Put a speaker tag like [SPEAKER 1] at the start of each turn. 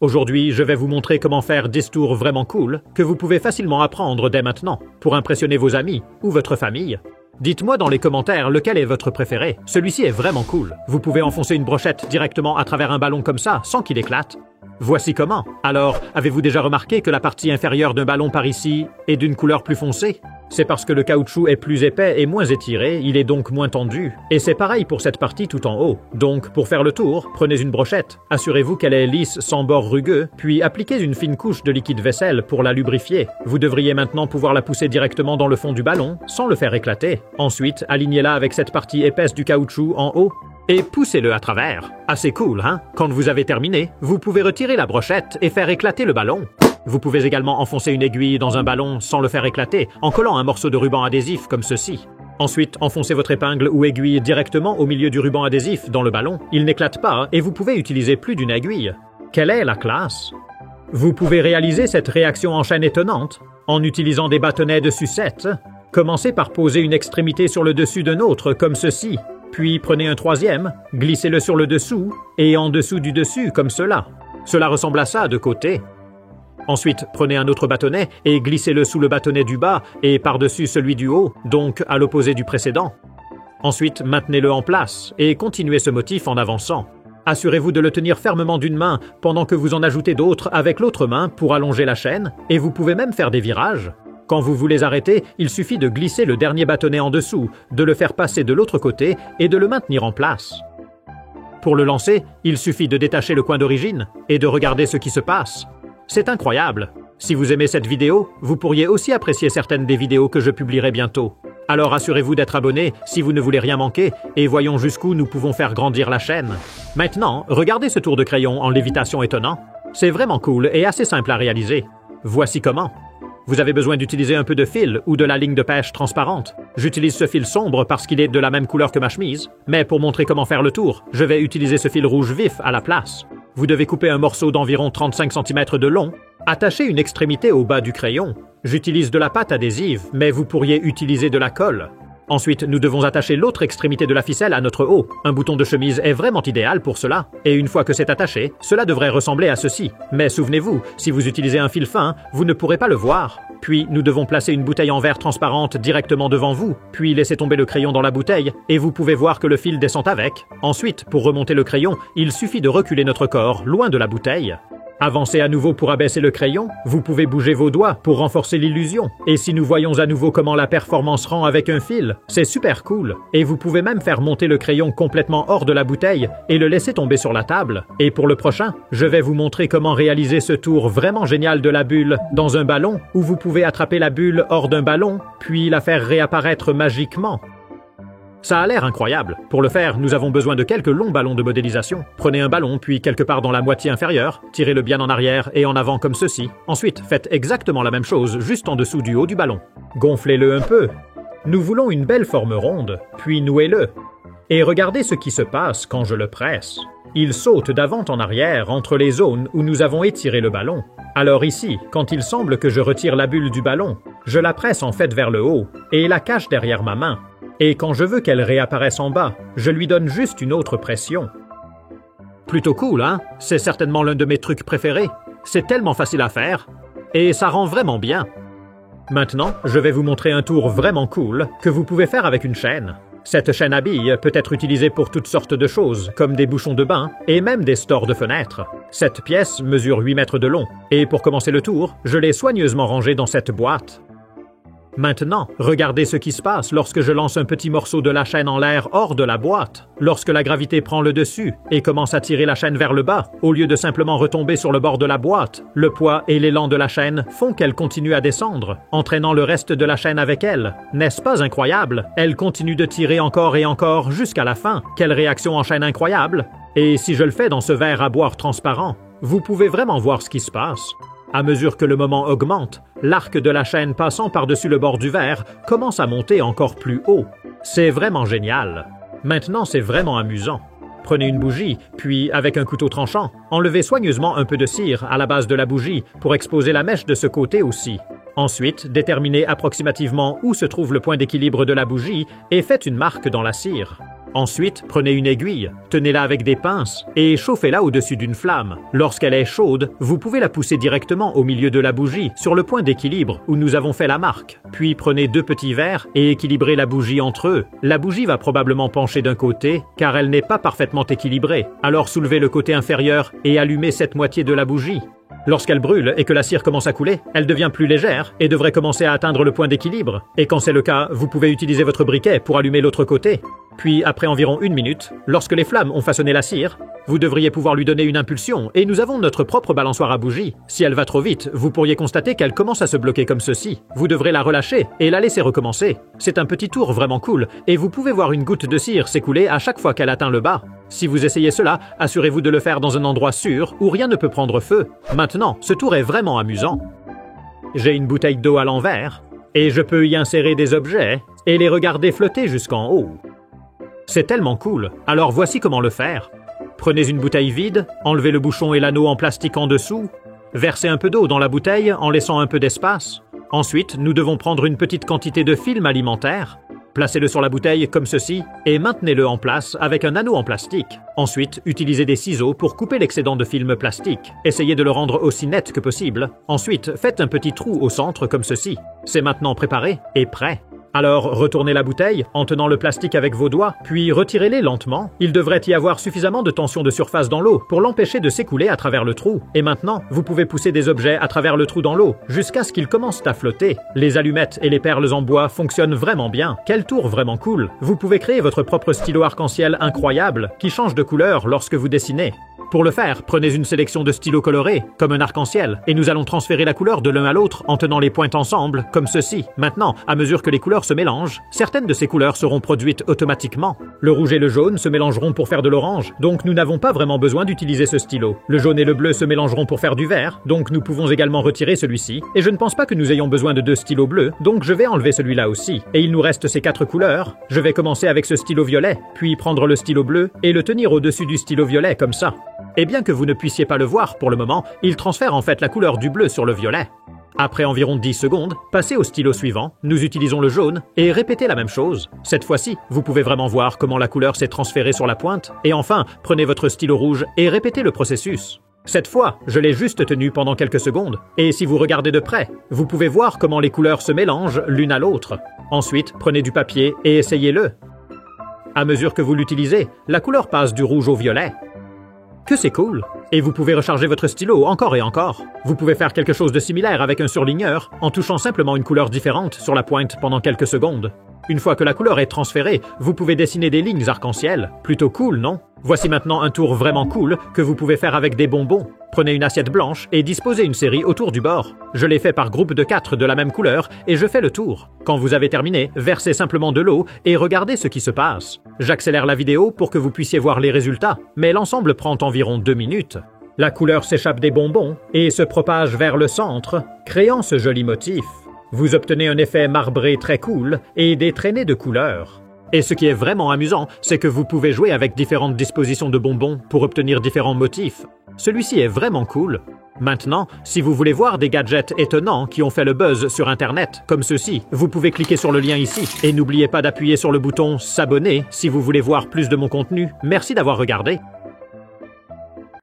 [SPEAKER 1] Aujourd'hui, je vais vous montrer comment faire 10 tours vraiment cool que vous pouvez facilement apprendre dès maintenant pour impressionner vos amis ou votre famille. Dites-moi dans les commentaires lequel est votre préféré. Celui-ci est vraiment cool. Vous pouvez enfoncer une brochette directement à travers un ballon comme ça sans qu'il éclate. Voici comment. Alors, avez-vous déjà remarqué que la partie inférieure d'un ballon par ici est d'une couleur plus foncée? C'est parce que le caoutchouc est plus épais et moins étiré, il est donc moins tendu. Et c'est pareil pour cette partie tout en haut. Donc, pour faire le tour, prenez une brochette. Assurez-vous qu'elle est lisse sans bord rugueux, puis appliquez une fine couche de liquide vaisselle pour la lubrifier. Vous devriez maintenant pouvoir la pousser directement dans le fond du ballon, sans le faire éclater. Ensuite, alignez-la avec cette partie épaisse du caoutchouc en haut. Et poussez-le à travers. Assez cool, hein? Quand vous avez terminé, vous pouvez retirer la brochette et faire éclater le ballon. Vous pouvez également enfoncer une aiguille dans un ballon sans le faire éclater, en collant un morceau de ruban adhésif comme ceci. Ensuite, enfoncez votre épingle ou aiguille directement au milieu du ruban adhésif dans le ballon. Il n'éclate pas et vous pouvez utiliser plus d'une aiguille. Quelle est la classe? Vous pouvez réaliser cette réaction en chaîne étonnante en utilisant des bâtonnets de sucette. Commencez par poser une extrémité sur le dessus d'un autre comme ceci. Puis prenez un troisième, glissez-le sur le dessous et en dessous du dessus comme cela. Cela ressemble à ça de côté. Ensuite, prenez un autre bâtonnet et glissez-le sous le bâtonnet du bas et par-dessus celui du haut, donc à l'opposé du précédent. Ensuite, maintenez-le en place et continuez ce motif en avançant. Assurez-vous de le tenir fermement d'une main pendant que vous en ajoutez d'autres avec l'autre main pour allonger la chaîne et vous pouvez même faire des virages. Quand vous voulez arrêter, il suffit de glisser le dernier bâtonnet en dessous, de le faire passer de l'autre côté et de le maintenir en place. Pour le lancer, il suffit de détacher le coin d'origine et de regarder ce qui se passe. C'est incroyable. Si vous aimez cette vidéo, vous pourriez aussi apprécier certaines des vidéos que je publierai bientôt. Alors assurez-vous d'être abonné si vous ne voulez rien manquer et voyons jusqu'où nous pouvons faire grandir la chaîne. Maintenant, regardez ce tour de crayon en lévitation étonnant. C'est vraiment cool et assez simple à réaliser. Voici comment. Vous avez besoin d'utiliser un peu de fil ou de la ligne de pêche transparente. J'utilise ce fil sombre parce qu'il est de la même couleur que ma chemise, mais pour montrer comment faire le tour, je vais utiliser ce fil rouge vif à la place. Vous devez couper un morceau d'environ 35 cm de long, attacher une extrémité au bas du crayon. J'utilise de la pâte adhésive, mais vous pourriez utiliser de la colle. Ensuite, nous devons attacher l'autre extrémité de la ficelle à notre haut. Un bouton de chemise est vraiment idéal pour cela. Et une fois que c'est attaché, cela devrait ressembler à ceci. Mais souvenez-vous, si vous utilisez un fil fin, vous ne pourrez pas le voir. Puis, nous devons placer une bouteille en verre transparente directement devant vous, puis laisser tomber le crayon dans la bouteille, et vous pouvez voir que le fil descend avec. Ensuite, pour remonter le crayon, il suffit de reculer notre corps loin de la bouteille. Avancez à nouveau pour abaisser le crayon, vous pouvez bouger vos doigts pour renforcer l'illusion. Et si nous voyons à nouveau comment la performance rend avec un fil, c'est super cool. Et vous pouvez même faire monter le crayon complètement hors de la bouteille et le laisser tomber sur la table. Et pour le prochain, je vais vous montrer comment réaliser ce tour vraiment génial de la bulle dans un ballon où vous pouvez attraper la bulle hors d'un ballon, puis la faire réapparaître magiquement. Ça a l'air incroyable. Pour le faire, nous avons besoin de quelques longs ballons de modélisation. Prenez un ballon, puis quelque part dans la moitié inférieure, tirez-le bien en arrière et en avant comme ceci. Ensuite, faites exactement la même chose, juste en dessous du haut du ballon. Gonflez-le un peu. Nous voulons une belle forme ronde, puis nouez-le. Et regardez ce qui se passe quand je le presse. Il saute d'avant en arrière entre les zones où nous avons étiré le ballon. Alors ici, quand il semble que je retire la bulle du ballon, je la presse en fait vers le haut et la cache derrière ma main. Et quand je veux qu'elle réapparaisse en bas, je lui donne juste une autre pression. Plutôt cool, hein? C'est certainement l'un de mes trucs préférés. C'est tellement facile à faire. Et ça rend vraiment bien. Maintenant, je vais vous montrer un tour vraiment cool que vous pouvez faire avec une chaîne. Cette chaîne à billes peut être utilisée pour toutes sortes de choses, comme des bouchons de bain et même des stores de fenêtres. Cette pièce mesure 8 mètres de long. Et pour commencer le tour, je l'ai soigneusement rangée dans cette boîte. Maintenant, regardez ce qui se passe lorsque je lance un petit morceau de la chaîne en l'air hors de la boîte. Lorsque la gravité prend le dessus et commence à tirer la chaîne vers le bas, au lieu de simplement retomber sur le bord de la boîte, le poids et l'élan de la chaîne font qu'elle continue à descendre, entraînant le reste de la chaîne avec elle. N'est-ce pas incroyable? Elle continue de tirer encore et encore jusqu'à la fin. Quelle réaction en chaîne incroyable! Et si je le fais dans ce verre à boire transparent, vous pouvez vraiment voir ce qui se passe. À mesure que le moment augmente, l'arc de la chaîne passant par-dessus le bord du verre commence à monter encore plus haut. C'est vraiment génial. Maintenant, c'est vraiment amusant. Prenez une bougie, puis avec un couteau tranchant, enlevez soigneusement un peu de cire à la base de la bougie pour exposer la mèche de ce côté aussi. Ensuite, déterminez approximativement où se trouve le point d'équilibre de la bougie et faites une marque dans la cire. Ensuite, prenez une aiguille, tenez-la avec des pinces et chauffez-la au-dessus d'une flamme. Lorsqu'elle est chaude, vous pouvez la pousser directement au milieu de la bougie, sur le point d'équilibre où nous avons fait la marque. Puis prenez 2 petits verres et équilibrez la bougie entre eux. La bougie va probablement pencher d'un côté car elle n'est pas parfaitement équilibrée. Alors soulevez le côté inférieur et allumez cette moitié de la bougie. Lorsqu'elle brûle et que la cire commence à couler, elle devient plus légère et devrait commencer à atteindre le point d'équilibre. Et quand c'est le cas, vous pouvez utiliser votre briquet pour allumer l'autre côté. Puis, après environ 1 minute, lorsque les flammes ont façonné la cire, vous devriez pouvoir lui donner une impulsion et nous avons notre propre balançoire à bougie. Si elle va trop vite, vous pourriez constater qu'elle commence à se bloquer comme ceci. Vous devrez la relâcher et la laisser recommencer. C'est un petit tour vraiment cool et vous pouvez voir une goutte de cire s'écouler à chaque fois qu'elle atteint le bas. Si vous essayez cela, assurez-vous de le faire dans un endroit sûr où rien ne peut prendre feu. Maintenant, ce tour est vraiment amusant. J'ai une bouteille d'eau à l'envers et je peux y insérer des objets et les regarder flotter jusqu'en haut. C'est tellement cool, alors voici comment le faire. Prenez une bouteille vide, enlevez le bouchon et l'anneau en plastique en dessous, versez un peu d'eau dans la bouteille en laissant un peu d'espace. Ensuite, nous devons prendre une petite quantité de film alimentaire, placez-le sur la bouteille comme ceci et maintenez-le en place avec un anneau en plastique. Ensuite, utilisez des ciseaux pour couper l'excédent de film plastique. Essayez de le rendre aussi net que possible. Ensuite, faites un petit trou au centre comme ceci. C'est maintenant préparé et prêt. Alors, retournez la bouteille en tenant le plastique avec vos doigts, puis retirez-les lentement. Il devrait y avoir suffisamment de tension de surface dans l'eau pour l'empêcher de s'écouler à travers le trou. Et maintenant, vous pouvez pousser des objets à travers le trou dans l'eau, jusqu'à ce qu'ils commencent à flotter. Les allumettes et les perles en bois fonctionnent vraiment bien. Quel tour vraiment cool! Vous pouvez créer votre propre stylo arc-en-ciel incroyable, qui change de couleur lorsque vous dessinez. Pour le faire, prenez une sélection de stylos colorés, comme un arc-en-ciel, et nous allons transférer la couleur de l'un à l'autre en tenant les pointes ensemble, comme ceci. Maintenant, à mesure que les couleurs se mélangent, certaines de ces couleurs seront produites automatiquement. Le rouge et le jaune se mélangeront pour faire de l'orange, donc nous n'avons pas vraiment besoin d'utiliser ce stylo. Le jaune et le bleu se mélangeront pour faire du vert, donc nous pouvons également retirer celui-ci. Et je ne pense pas que nous ayons besoin de 2 stylos bleus, donc je vais enlever celui-là aussi. Et il nous reste ces 4 couleurs. Je vais commencer avec ce stylo violet, puis prendre le stylo bleu et le tenir au-dessus du stylo violet comme ça. Et bien que vous ne puissiez pas le voir pour le moment, il transfère en fait la couleur du bleu sur le violet. Après environ 10 secondes, passez au stylo suivant, nous utilisons le jaune, et répétez la même chose. Cette fois-ci, vous pouvez vraiment voir comment la couleur s'est transférée sur la pointe. Et enfin, prenez votre stylo rouge et répétez le processus. Cette fois, je l'ai juste tenu pendant quelques secondes, et si vous regardez de près, vous pouvez voir comment les couleurs se mélangent l'une à l'autre. Ensuite, prenez du papier et essayez-le. À mesure que vous l'utilisez, la couleur passe du rouge au violet. Que c'est cool! Et vous pouvez recharger votre stylo encore et encore. Vous pouvez faire quelque chose de similaire avec un surligneur en touchant simplement une couleur différente sur la pointe pendant quelques secondes. Une fois que la couleur est transférée, vous pouvez dessiner des lignes arc-en-ciel. Plutôt cool, non? Voici maintenant un tour vraiment cool que vous pouvez faire avec des bonbons. Prenez une assiette blanche et disposez une série autour du bord. Je l'ai fait par groupe de 4 de la même couleur et je fais le tour. Quand vous avez terminé, versez simplement de l'eau et regardez ce qui se passe. J'accélère la vidéo pour que vous puissiez voir les résultats, mais l'ensemble prend environ 2 minutes. La couleur s'échappe des bonbons et se propage vers le centre, créant ce joli motif. Vous obtenez un effet marbré très cool et des traînées de couleurs. Et ce qui est vraiment amusant, c'est que vous pouvez jouer avec différentes dispositions de bonbons pour obtenir différents motifs. Celui-ci est vraiment cool. Maintenant, si vous voulez voir des gadgets étonnants qui ont fait le buzz sur Internet, comme ceux-ci, vous pouvez cliquer sur le lien ici. Et n'oubliez pas d'appuyer sur le bouton « S'abonner » si vous voulez voir plus de mon contenu. Merci d'avoir regardé.